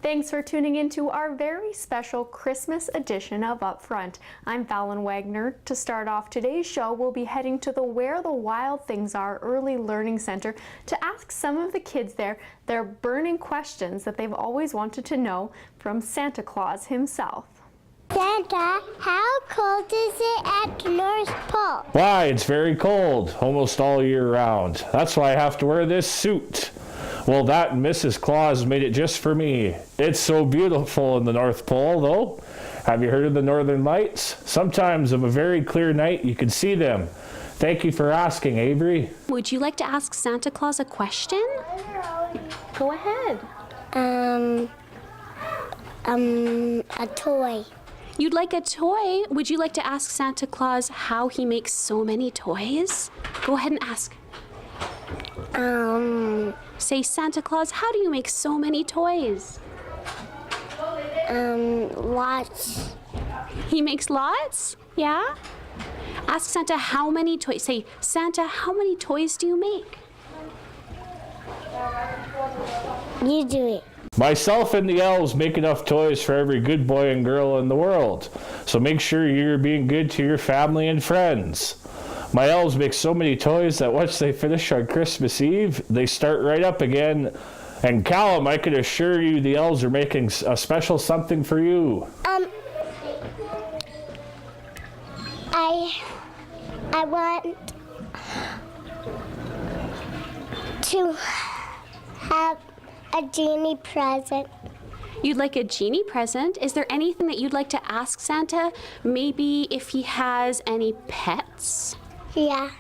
Thanks for tuning in to our very special Christmas edition of Upfront. I'm Fallon Wagner. To start off today's show, we'll be heading to the Where the Wild Things Are Early Learning Center to ask some of the kids there their burning questions that they've always wanted to know from Santa Claus himself. Santa, how cold is it at the North Pole? Why, it's very cold, almost all year round. That's why I have to wear this suit. Well, that and Mrs. Claus made it just for me. It's so beautiful in the North Pole, though. Have you heard of the Northern Lights? Sometimes of a very clear night, you can see them. Thank you for asking, Avery. Would you like to ask Santa Claus a question? Go ahead. A toy. You'd like a toy? Would you like to ask Santa Claus how he makes so many toys? Go ahead and ask. Say, Santa Claus, how do you make so many toys? Lots. He makes lots? Yeah? Ask Santa how many toys. Say, Santa, how many toys do you make? You do it. Myself and the elves make enough toys for every good boy and girl in the world. So make sure you're being good to your family and friends. My elves make so many toys that once they finish on Christmas Eve, they start right up again. And Callum, I can assure you the elves are making a special something for you. I want to have a genie present. You'd like a genie present? Is there anything that you'd like to ask Santa? Maybe if he has any pets? Yeah.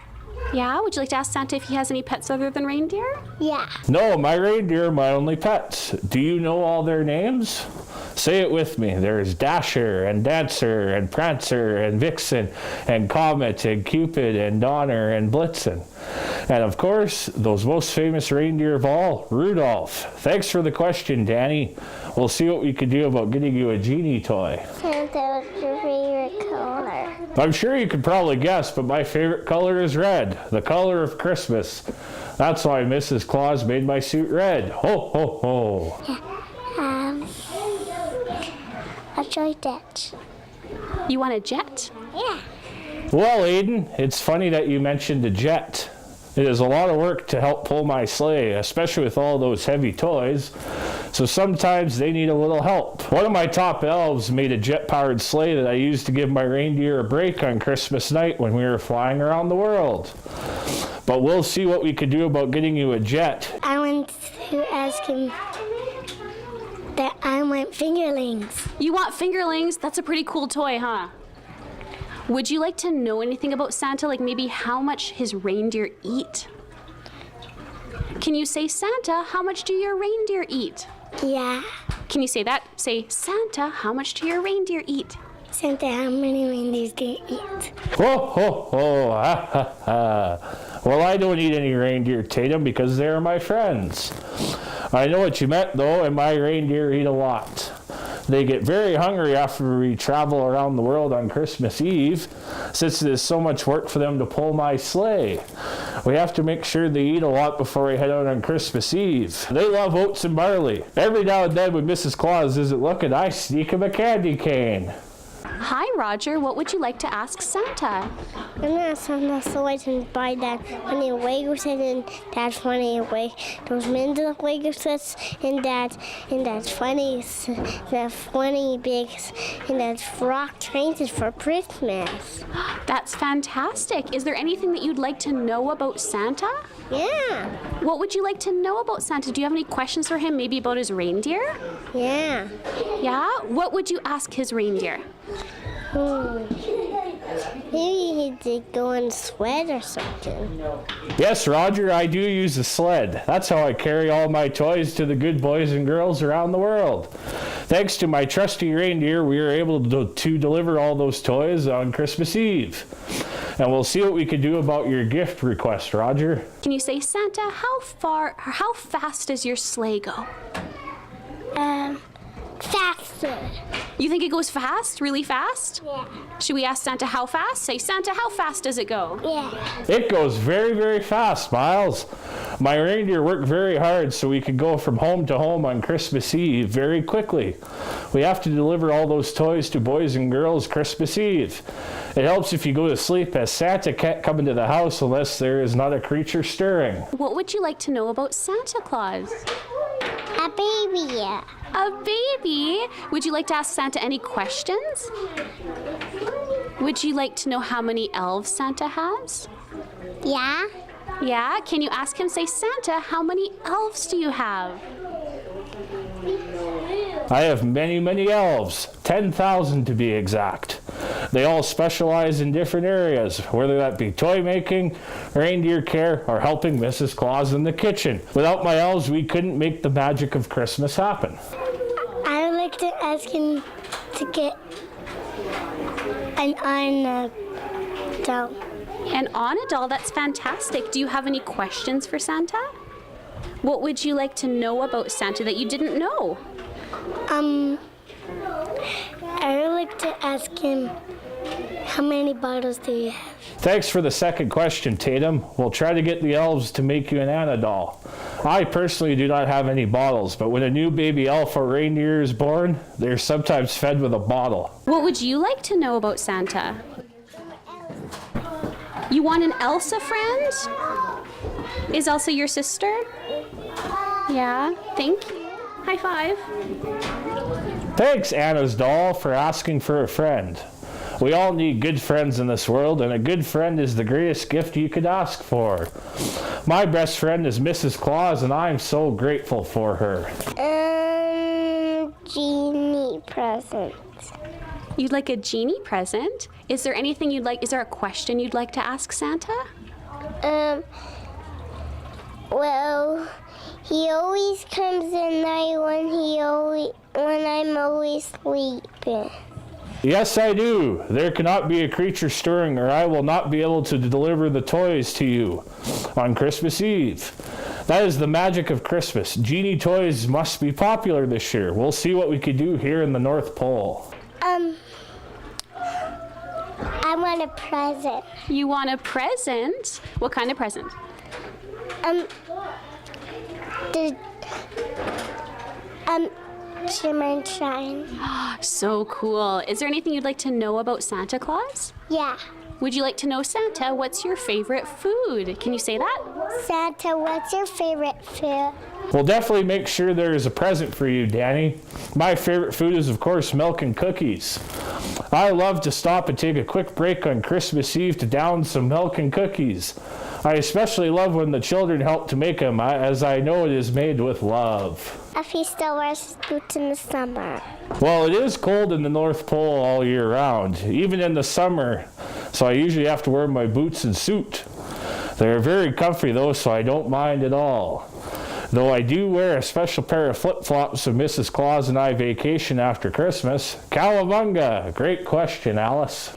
Yeah? Would you like to ask Santa if he has any pets other than reindeer? Yeah. No, my reindeer are my only pets. Do you know all their names? Say it with me. There's Dasher and Dancer and Prancer and Vixen and Comet and Cupid and Donner and Blitzen. And of course, those most famous reindeer of all, Rudolph. Thanks for the question, Danny. We'll see what we can do about getting you a genie toy. Santa, what's your favorite color? I'm sure you could probably guess, but my favorite color is red, the color of Christmas. That's why Mrs. Claus made my suit red. Ho, ho, ho. I'll try that. You want a jet? Yeah. Well, Aiden, it's funny that you mentioned a jet. It is a lot of work to help pull my sleigh, especially with all those heavy toys. So sometimes they need a little help. One of my top elves made a jet-powered sleigh that I used to give my reindeer a break on Christmas night when we were flying around the world. But we'll see what we could do about getting you a jet. I want to ask him that I want fingerlings. You want fingerlings? That's a pretty cool toy, huh? Would you like to know anything about Santa, like maybe how much his reindeer eat? Can you say, Santa, how much do your reindeer eat? Yeah. Can you say that? Say, Santa, how much do your reindeer eat? Santa, how many reindeers do you eat? Ho, ho, ho, ha, ha, ha. Well, I don't eat any reindeer, Tatum, because they're my friends. I know what you meant, though, and my reindeer eat a lot. They get very hungry after we travel around the world on Christmas Eve, since it is so much work for them to pull my sleigh. We have to make sure they eat a lot before we head out on Christmas Eve. They love oats and barley. Every now and then when Mrs. Claus isn't looking, I sneak them a candy cane. Hi, Roger. What would you like to ask Santa? I'm gonna ask Santa so I can buy that funny Lego set and that funny those Mendes Lego sets and that funny big and that rock trains for Christmas. That's fantastic. Is there anything that you'd like to know about Santa? Yeah. What would you like to know about Santa? Do you have any questions for him, maybe about his reindeer? Yeah. Yeah? What would you ask his reindeer? Maybe he did go on a sled or something. Yes, Roger, I do use a sled. That's how I carry all my toys to the good boys and girls around the world. Thanks to my trusty reindeer, we were able to deliver all those toys on Christmas Eve. And we'll see what we can do about your gift request, Roger. Can you say, Santa, how fast does your sleigh go? Faster. You think it goes fast? Really fast? Yeah. Should we ask Santa how fast? Say, Santa, how fast does it go? Yeah. It goes very, very fast, Miles. My reindeer work very hard so we can go from home to home on Christmas Eve very quickly. We have to deliver all those toys to boys and girls Christmas Eve. It helps if you go to sleep, as Santa can't come into the house unless there is not a creature stirring. What would you like to know about Santa Claus? A baby. A baby? Would you like to ask Santa any questions? Would you like to know how many elves Santa has? Yeah. Yeah? Can you ask him, say, Santa, how many elves do you have? I have many, many elves, 10,000 to be exact. They all specialize in different areas, whether that be toy making, reindeer care, or helping Mrs. Claus in the kitchen. Without my elves, we couldn't make the magic of Christmas happen. I would like to ask him to get an Anna doll. An Anna doll, that's fantastic. Do you have any questions for Santa? What would you like to know about Santa that you didn't know? I would like to ask him, how many bottles do you have? Thanks for the second question, Tatum. We'll try to get the elves to make you an Anna doll. I personally do not have any bottles, but when a new baby elf or reindeer is born, they're sometimes fed with a bottle. What would you like to know about Santa? You want an Elsa friend? Is Elsa your sister? Yeah, thank you. High five. Thanks, Anna's doll, for asking for a friend. We all need good friends in this world, and a good friend is the greatest gift you could ask for. My best friend is Mrs. Claus, and I'm so grateful for her. Genie present. You'd like a genie present? Is there anything you'd like, is there a question you'd like to ask Santa? Well, he always comes at night when I'm always sleeping. Yes, I do. There cannot be a creature stirring, or I will not be able to deliver the toys to you on Christmas Eve. That is the magic of Christmas. Genie toys must be popular this year. We'll see what we can do here in the North Pole. I want a present. You want a present? What kind of present? Shimmer and shine. So cool. Is there anything you'd like to know about Santa Claus? Yeah. Would you like to know, Santa, what's your favorite food? Can you say that? Santa, what's your favorite food? We'll definitely make sure there is a present for you, Danny. My favorite food is, of course, milk and cookies. I love to stop and take a quick break on Christmas Eve to down some milk and cookies. I especially love when the children help to make them, as I know it is made with love. If he still wears boots in the summer. Well, it is cold in the North Pole all year round, even in the summer, so I usually have to wear my boots and suit. They're very comfy though, so I don't mind at all. Though I do wear a special pair of flip-flops when Mrs. Claus and I vacation after Christmas. Cowabunga! Great question, Alice.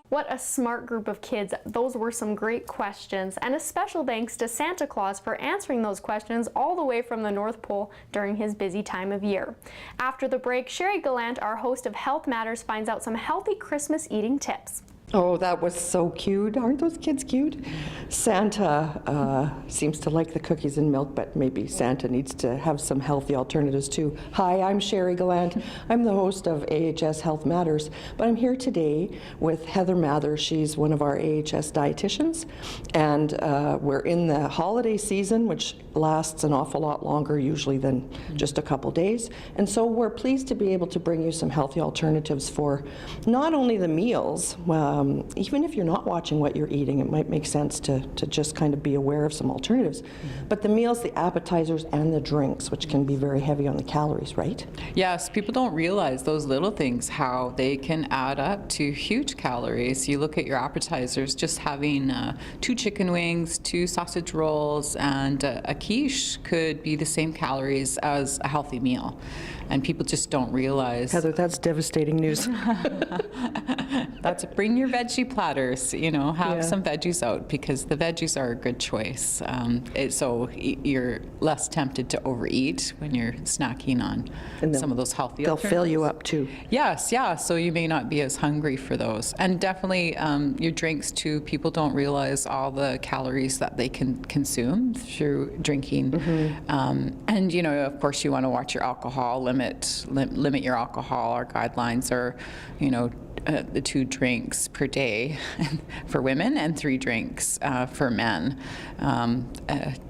What a smart group of kids. Those were some great questions, and a special thanks to Santa Claus for answering those questions all the way from the North Pole during his busy time of year. After the break, Sherri Gallant, our host of Health Matters, finds out some healthy Christmas eating tips. Oh, that was so cute. Aren't those kids cute? Santa seems to like the cookies and milk, but maybe Santa needs to have some healthy alternatives too. Hi, I'm Sherri Gallant. I'm the host of AHS Health Matters, but I'm here today with Heather Mather. She's one of our AHS dietitians, and we're in the holiday season, which lasts an awful lot longer usually than just a couple days. And so we're pleased to be able to bring you some healthy alternatives for not only the meals, even if you're not watching what you're eating, it might make sense to just kind of be aware of some alternatives. But the meals, the appetizers, and the drinks, which can be very heavy on the calories, right? Yes, people don't realize those little things, how they can add up to huge calories. You look at your appetizers, just having 2 chicken wings, 2 sausage rolls, and a quiche could be the same calories as a healthy meal. and people just don't realize. Heather, that's devastating news. That's bring your veggie platters, have Yeah. some veggies out, because the veggies are a good choice. So you're less tempted to overeat when you're snacking on And some of those healthy They'll fill you alternatives. up too. Yes, yeah, so you may not be as hungry for those. And definitely your drinks too, people don't realize all the calories that they can consume through drinking. And of course you want to watch your alcohol, limit your alcohol. Our guidelines are, the 2 drinks per day for women and 3 drinks for men,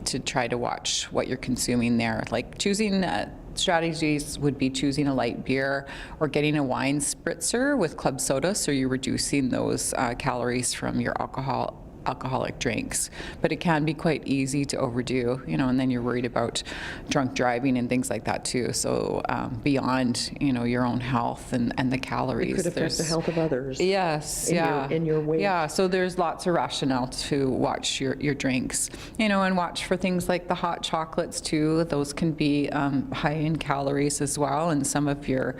to try to watch what you're consuming there. Like choosing strategies would be choosing a light beer or getting a wine spritzer with club soda, so you're reducing those calories from your alcoholic drinks. But it can be quite easy to overdo, and then you're worried about drunk driving and things like that too. So beyond, your own health and the calories. It could affect the there's- health of others. Yes, in your weight. Yeah, so there's lots of rationale to watch your drinks, and watch for things like the hot chocolates too. Those can be high in calories as well, and some of your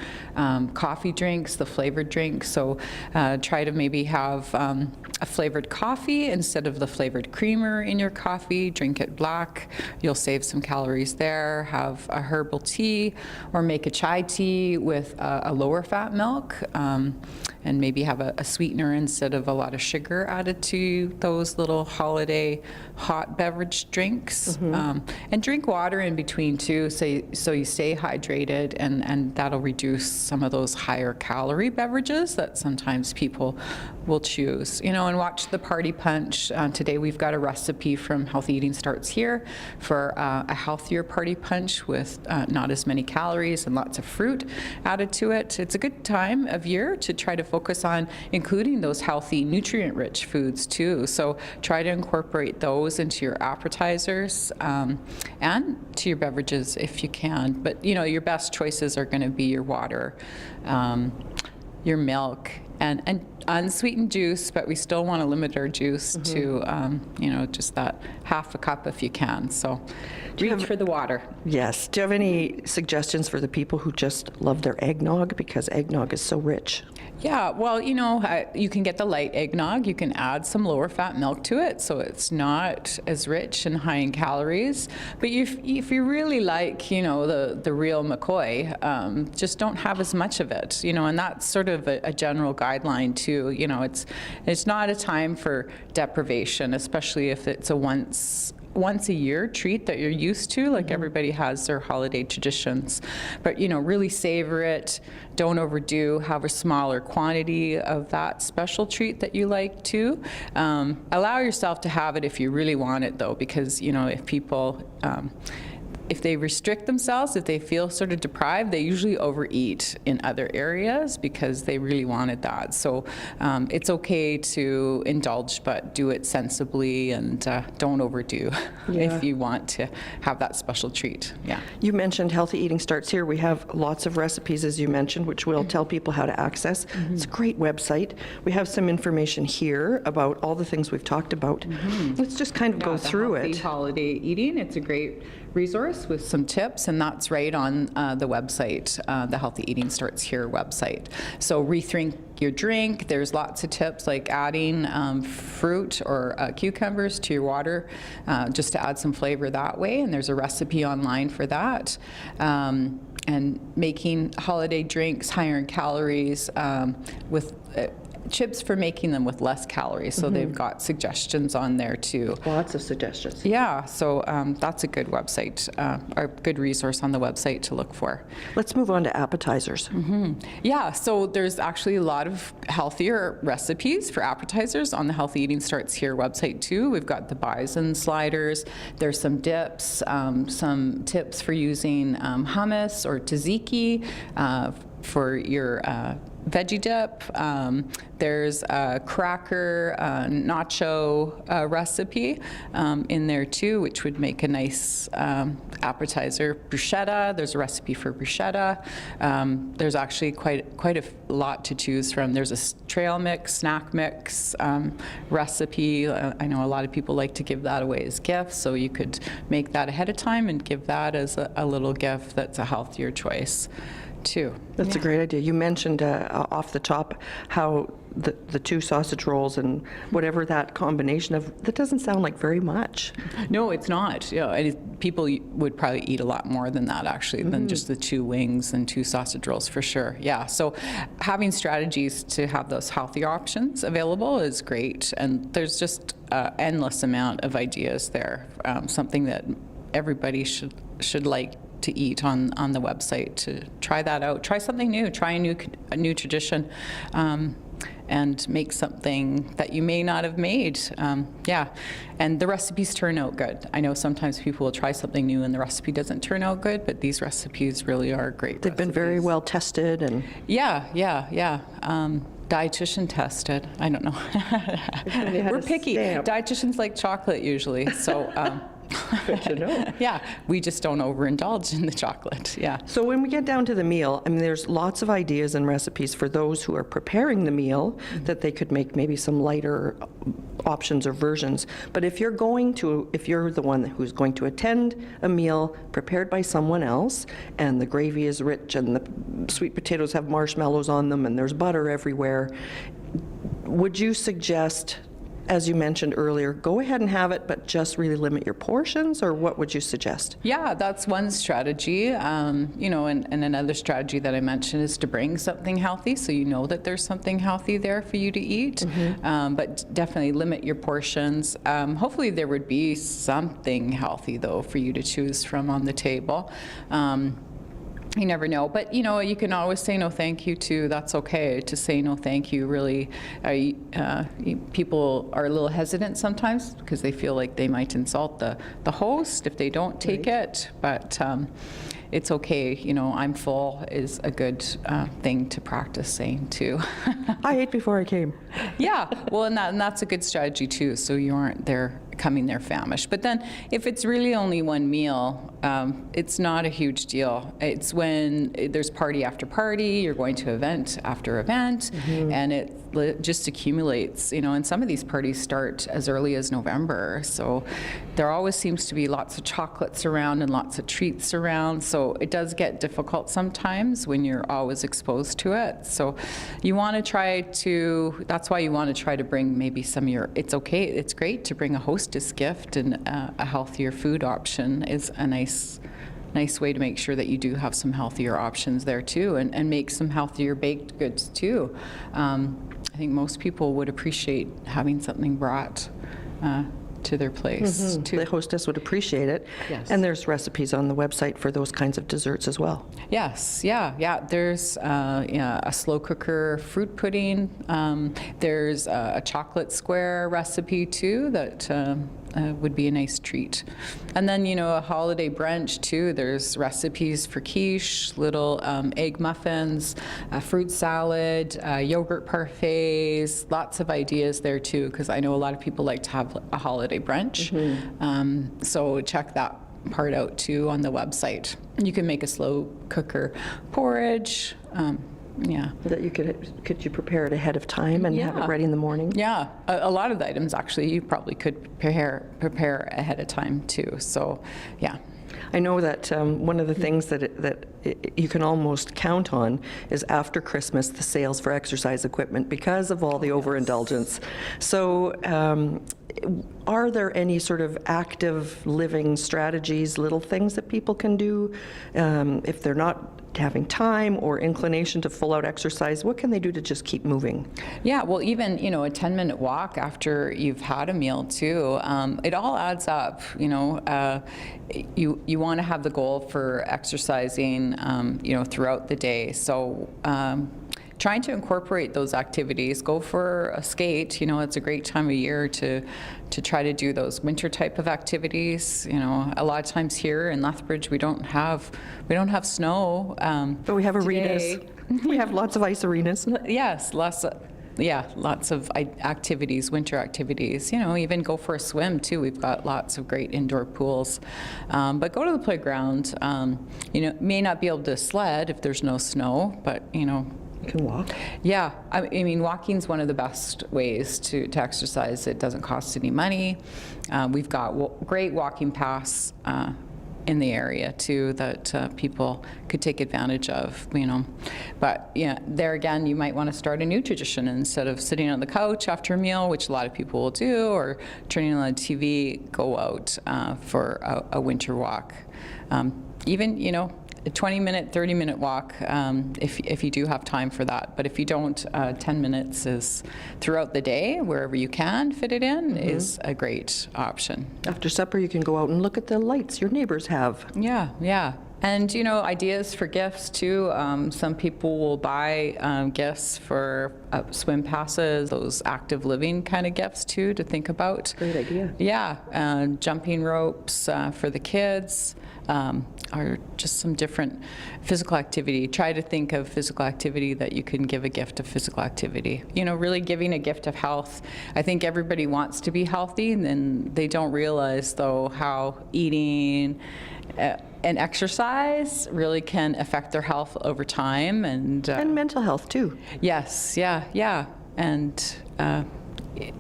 coffee drinks, the flavored drinks. So try to maybe have a flavored coffee instead of the flavored creamer in your coffee. Drink it black. You'll save some calories there. Have a herbal tea, or make a chai tea with a lower fat milk, and maybe have a sweetener instead of a lot of sugar added to those little holiday hot beverage drinks. And drink water in between too, so you stay hydrated, and that'll reduce some of those higher calorie beverages that sometimes people will choose. And watch the party punch. Today we've got a recipe from Healthy Eating Starts Here for a healthier party punch with not as many calories and lots of fruit added to it. It's a good time of year to try to focus on including those healthy, nutrient-rich foods too. So try to incorporate those into your appetizers and to your beverages if you can. But your best choices are going to be your water, your milk, and unsweetened juice, but we still want to limit our juice to, just that half a cup if you can. So reach for the water. Yes. Do you have any suggestions for the people who just love their eggnog, because eggnog is so rich? Yeah, well, you can get the light eggnog. You can add some lower fat milk to it, so it's not as rich and high in calories. But if you really like, the real McCoy, just don't have as much of it, and that's sort of a general guideline too. It's not a time for deprivation, especially if it's a once a year treat that you're used to, like everybody has their holiday traditions. But really savor it, don't overdo, have a smaller quantity of that special treat that you like too. Allow yourself to have it if you really want it though, because if people if they restrict themselves, if they feel sort of deprived, they usually overeat in other areas because they really wanted that. So it's okay to indulge, but do it sensibly and don't overdo if you want to have that special treat. Yeah. You mentioned Healthy Eating Starts Here. We have lots of recipes, as you mentioned, which we'll tell people how to access. It's a great website. We have some information here about all the things we've talked about. Let's just kind of go through Healthy it. Holiday eating. It's a great resource with some tips, and that's right on the website, the Healthy Eating Starts Here website. So rethink your drink. There's lots of tips like adding fruit or cucumbers to your water just to add some flavor that way, and there's a recipe online for that. And making holiday drinks higher in calories with chips for making them with less calories. So they've got suggestions on there too. Lots of suggestions. Yeah, so that's a good website, or good resource on the website to look for. Let's move on to appetizers. Yeah, so there's actually a lot of healthier recipes for appetizers on the Healthy Eating Starts Here website too. We've got the bison sliders, there's some dips, some tips for using hummus or tzatziki for your veggie dip. There's a cracker nacho recipe in there too, which would make a nice appetizer. Bruschetta, there's a recipe for bruschetta. There's actually quite a lot to choose from. There's a trail mix, snack mix recipe. I know a lot of people like to give that away as gifts, so you could make that ahead of time and give that as a little gift that's a healthier choice too. That's a great idea. You mentioned off the top how the 2 sausage rolls and whatever that combination of, that doesn't sound like very much. No, it's not. Yeah, people would probably eat a lot more than that actually, than just the 2 wings and 2 sausage rolls for sure. Yeah, so having strategies to have those healthy options available is great, and there's just an endless amount of ideas there. Something that everybody should like to eat on the website, to try that out. Try something new. Try a new tradition. And make something that you may not have made. Yeah, and the recipes turn out good. I know sometimes people will try something new and the recipe doesn't turn out good, but these recipes really are great. They've been very well tested and... Yeah. Dietitian tested. I don't know. We're picky. Dietitians like chocolate usually, so... Good to know. Yeah, we just don't overindulge in the chocolate. Yeah. So when we get down to the meal, I mean, there's lots of ideas and recipes for those who are preparing the meal that they could make maybe some lighter options or versions. But if you're the one who's going to attend a meal prepared by someone else, and the gravy is rich and the sweet potatoes have marshmallows on them and there's butter everywhere, would you suggest, as you mentioned earlier, go ahead and have it, but just really limit your portions, or what would you suggest? Yeah, that's one strategy. And another strategy that I mentioned is to bring something healthy, so you know that there's something healthy there for you to eat. But definitely limit your portions. Hopefully there would be something healthy, though, for you to choose from on the table. You never know, but you can always say no thank you too. That's okay to say no thank you. Really, people are a little hesitant sometimes because they feel like they might insult the host if they don't take it, but it's okay. I'm full is a good thing to practice saying too. I ate before I came. Yeah, well, and that's a good strategy too, so you aren't coming there famished. But then if it's really only one meal, it's not a huge deal. It's when there's party after party, you're going to event after event, and it just accumulates, and some of these parties start as early as November, so there always seems to be lots of chocolates around and lots of treats around, so it does get difficult sometimes when you're always exposed to it. So you want to that's why you want to try to bring maybe some of it's great to bring a hostess gift, and a healthier food option is a nice way to make sure that you do have some healthier options there too, and make some healthier baked goods too. I think most people would appreciate having something brought to their place too. The hostess would appreciate it. Yes. And there's recipes on the website for those kinds of desserts as well. Yes, yeah. There's a slow cooker fruit pudding. There's a chocolate square recipe too that would be a nice treat. And then, a holiday brunch too. There's recipes for quiche, little egg muffins, fruit salad, yogurt parfaits, lots of ideas there too, because I know a lot of people like to have a holiday brunch. So check that part out too on the website. You can make a slow cooker porridge. That could you prepare it ahead of time and have it ready in the morning? Yeah, a lot of the items actually you probably could prepare ahead of time too. So, yeah. I know that one of the things that you can almost count on is after Christmas the sales for exercise equipment because of all the overindulgence. So are there any sort of active living strategies, little things that people can do if they're not having time or inclination to full out exercise? What can they do to just keep moving? Yeah, well, even a 10-minute walk after you've had a meal too, it all adds up. You want to have the goal for exercising throughout the day. So trying to incorporate those activities, go for a skate. It's a great time of year to try to do those winter type of activities. A lot of times here in Lethbridge we don't have snow. But we have today. arenas. We have lots of ice arenas. Yes, lots of activities, winter activities. Even go for a swim too. We've got lots of great indoor pools. But go to the playground. May not be able to sled if there's no snow, but You can walk. Yeah, I mean, walking's one of the best ways to exercise. It doesn't cost any money. We've got great walking paths in the area too that people could take advantage of. But there again, you might want to start a new tradition instead of sitting on the couch after a meal, which a lot of people will do, or turning on the TV. Go out for a winter walk. Even a 20-minute, 30-minute walk if you do have time for that. But if you don't, 10 minutes is throughout the day, wherever you can fit it in, is a great option. After supper, you can go out and look at the lights your neighbors have. Yeah. And, ideas for gifts, too. Some people will buy gifts for swim passes, those active living kind of gifts, too, to think about. Great idea. Yeah. Jumping ropes for the kids. Are just some different physical activity. Try to think of physical activity that you can give a gift of physical activity. Really giving a gift of health. I think everybody wants to be healthy, and then they don't realize, though, how eating and exercise really can affect their health over time. And mental health, too. Yes, yeah. And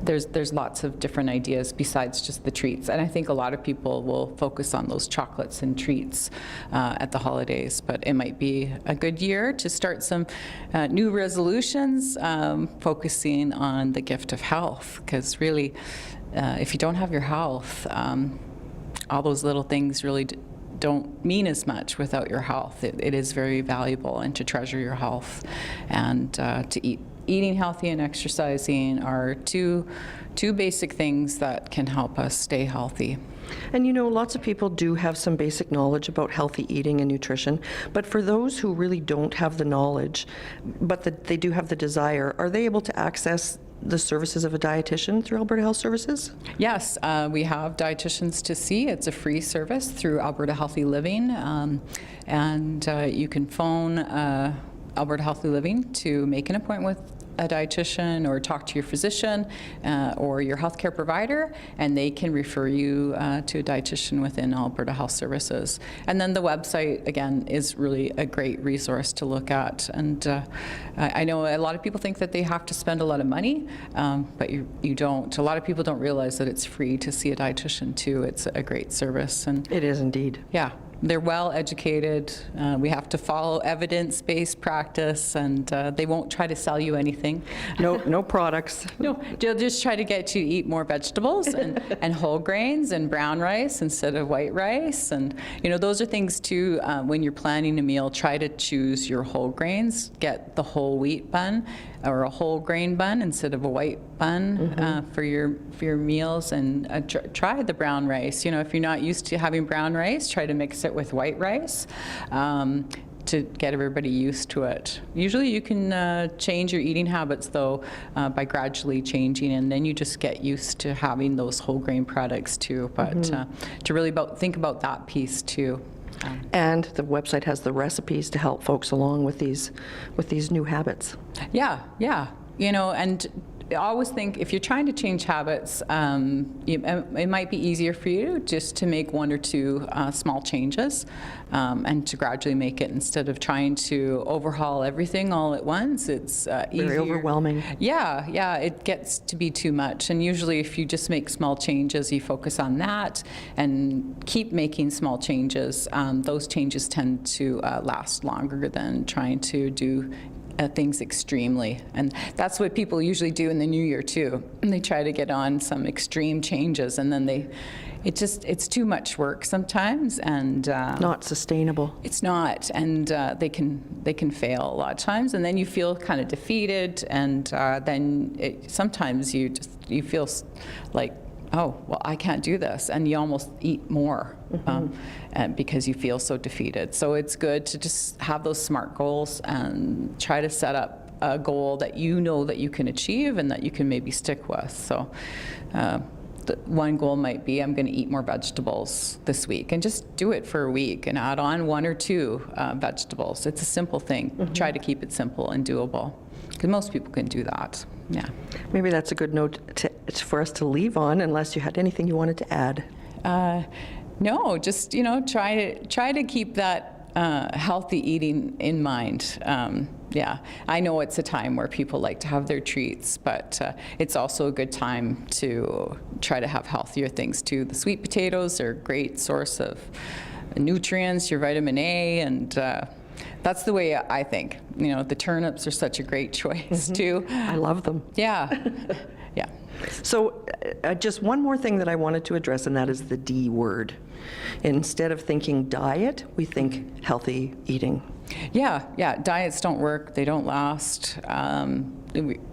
there's lots of different ideas besides just the treats. And I think a lot of people will focus on those chocolates and treats at the holidays. But it might be a good year to start some new resolutions focusing on the gift of health. Because really, if you don't have your health, all those little things really don't mean as much without your health. It is very valuable, and to treasure your health and to eating healthy and exercising are two basic things that can help us stay healthy. And lots of people do have some basic knowledge about healthy eating and nutrition, but for those who really don't have the knowledge, but they do have the desire, are they able to access the services of a dietitian through Alberta Health Services? Yes, we have dietitians to see. It's a free service through Alberta Healthy Living, and you can phone Alberta Healthy Living to make an appointment with a dietitian or talk to your physician or your healthcare provider, and they can refer you to a dietitian within Alberta Health Services. And then the website, again, is really a great resource to look at. And I know a lot of people think that they have to spend a lot of money, but you don't. A lot of people don't realize that it's free to see a dietitian too. It's a great service. And It is indeed. yeah. They're well educated. We have to follow evidence-based practice, and they won't try to sell you anything. No products. No, they'll just try to get you to eat more vegetables and whole grains and brown rice instead of white rice. And those are things too. When you're planning a meal, try to choose your whole grains. Get the whole wheat bun or a whole grain bun instead of a white bun for your meals, and try the brown rice. If you're not used to having brown rice, try to mix it with white rice to get everybody used to it. Usually you can change your eating habits though by gradually changing, and then you just get used to having those whole grain products too. But to really think about that piece too. And the website has the recipes to help folks along with these new habits. Yeah. And I always think if you're trying to change habits, it might be easier for you just to make one or two small changes and to gradually make it instead of trying to overhaul everything all at once. It's easier. Very overwhelming. Yeah, it gets to be too much. And usually if you just make small changes, you focus on that and keep making small changes, those changes tend to last longer than trying to do things extremely. And that's what people usually do in the new year too. They try to get on some extreme changes, and then it's too much work sometimes, and Not sustainable. it's not, and they can fail a lot of times, and then you feel kind of defeated, and then sometimes you feel like, oh, well, I can't do this, and you almost eat more and because you feel so defeated. So it's good to just have those SMART goals and try to set up a goal that you know that you can achieve and that you can maybe stick with. So one goal might be, I'm going to eat more vegetables this week, and just do it for a week and add on 1 or 2 vegetables. It's a simple thing. Try to keep it simple and doable, because most people can do that. Yeah. Maybe that's a good note for us to leave on, unless you had anything you wanted to add. No, just try to keep that healthy eating in mind. Yeah, I know it's a time where people like to have their treats, but it's also a good time to try to have healthier things too. The sweet potatoes are a great source of nutrients, your vitamin A, and that's the way I think. The turnips are such a great choice too. I love them. Yeah, yeah. So just one more thing that I wanted to address, and that is the D word. Instead of thinking diet, we think healthy eating. Yeah, diets don't work, they don't last.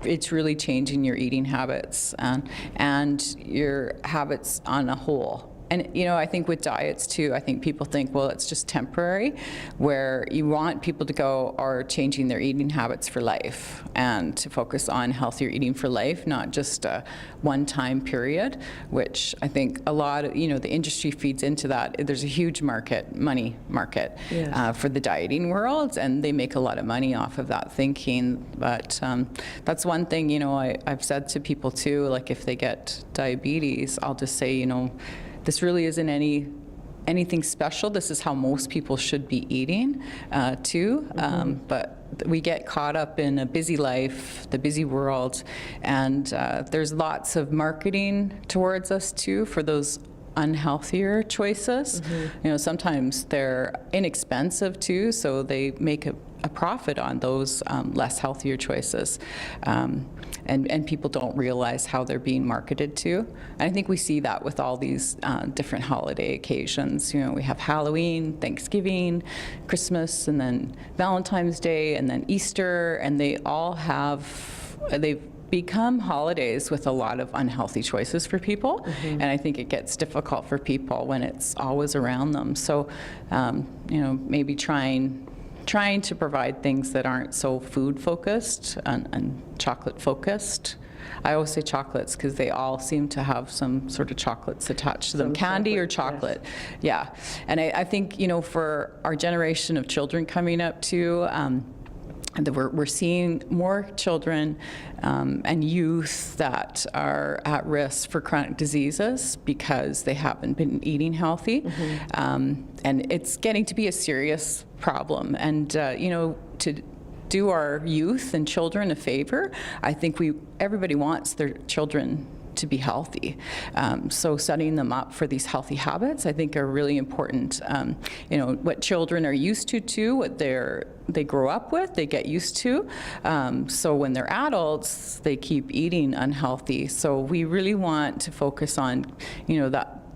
It's really changing your eating habits and your habits on a whole. And I think with diets too, I think people think, well, it's just temporary, where you want people to go are changing their eating habits for life, and to focus on healthier eating for life, not just a one-time period, which I think a lot of, the industry feeds into that. There's a huge money market for the dieting world, and they make a lot of money off of that thinking. But that's one thing, I've said to people too, like if they get diabetes, I'll just say, this really isn't anything special. This is how most people should be eating too. But we get caught up in a busy life, the busy world, and there's lots of marketing towards us too for those unhealthier choices. Sometimes they're inexpensive too, so they make a profit on those less healthier choices. And people don't realize how they're being marketed to. And I think we see that with all these different holiday occasions. We have Halloween, Thanksgiving, Christmas, and then Valentine's Day, and then Easter, and they've become holidays with a lot of unhealthy choices for people. And I think it gets difficult for people when it's always around them. So, maybe trying to provide things that aren't so food focused and chocolate focused. I always say chocolates because they all seem to have some sort of chocolates attached to them, candy or chocolate. Yes. Yeah, and I think for our generation of children coming up too, we're seeing more children and youth that are at risk for chronic diseases because they haven't been eating healthy. And it's getting to be a serious problem. And, to do our youth and children a favor, I think everybody wants their children to be healthy. So setting them up for these healthy habits, I think, are really important. What children are used to, what they grow up with, they get used to. So when they're adults, they keep eating unhealthy. So we really want to focus on,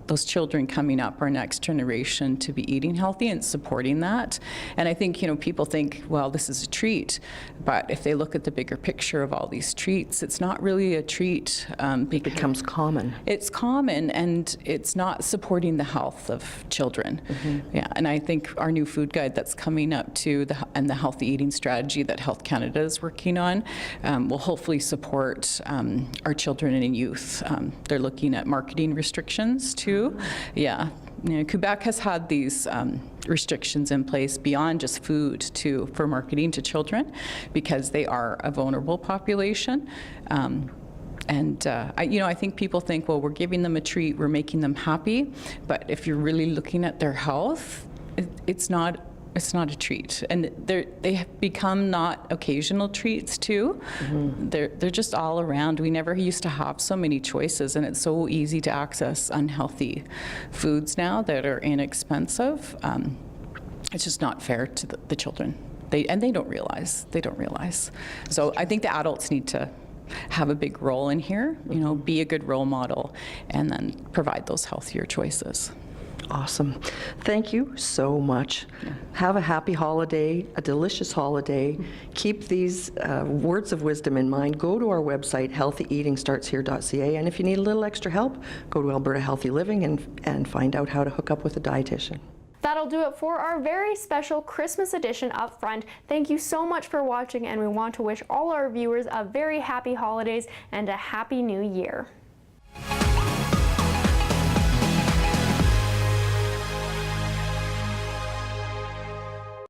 those children coming up, our next generation, to be eating healthy and supporting that. And I think, people think, well, this is a treat. But if they look at the bigger picture of all these treats, it's not really a treat. It becomes common. It's common, and it's not supporting the health of children. Yeah, and I think our new food guide that's coming up too, and the healthy eating strategy that Health Canada is working on, will hopefully support our children and youth. They're looking at marketing restrictions too. Yeah, Quebec has had these restrictions in place beyond just food too, for marketing to children, because they are a vulnerable population. I think people think, well, we're giving them a treat, we're making them happy, but if you're really looking at their health, it's not a treat, and they have become not occasional treats too. They're just all around. We never used to have so many choices, and it's so easy to access unhealthy foods now that are inexpensive. It's just not fair to the children. They don't realize. So I think the adults need to have a big role in here. Be a good role model, and then provide those healthier choices. Awesome. Thank you so much. Have a happy holiday, a delicious holiday. Keep these words of wisdom in mind. Go to our website, healthyeatingstartshere.ca, and if you need a little extra help, go to Alberta Healthy Living and find out how to hook up with a dietitian. That'll do it for our very special Christmas edition up front. Thank you so much for watching, and we want to wish all our viewers a very happy holidays and a happy new year.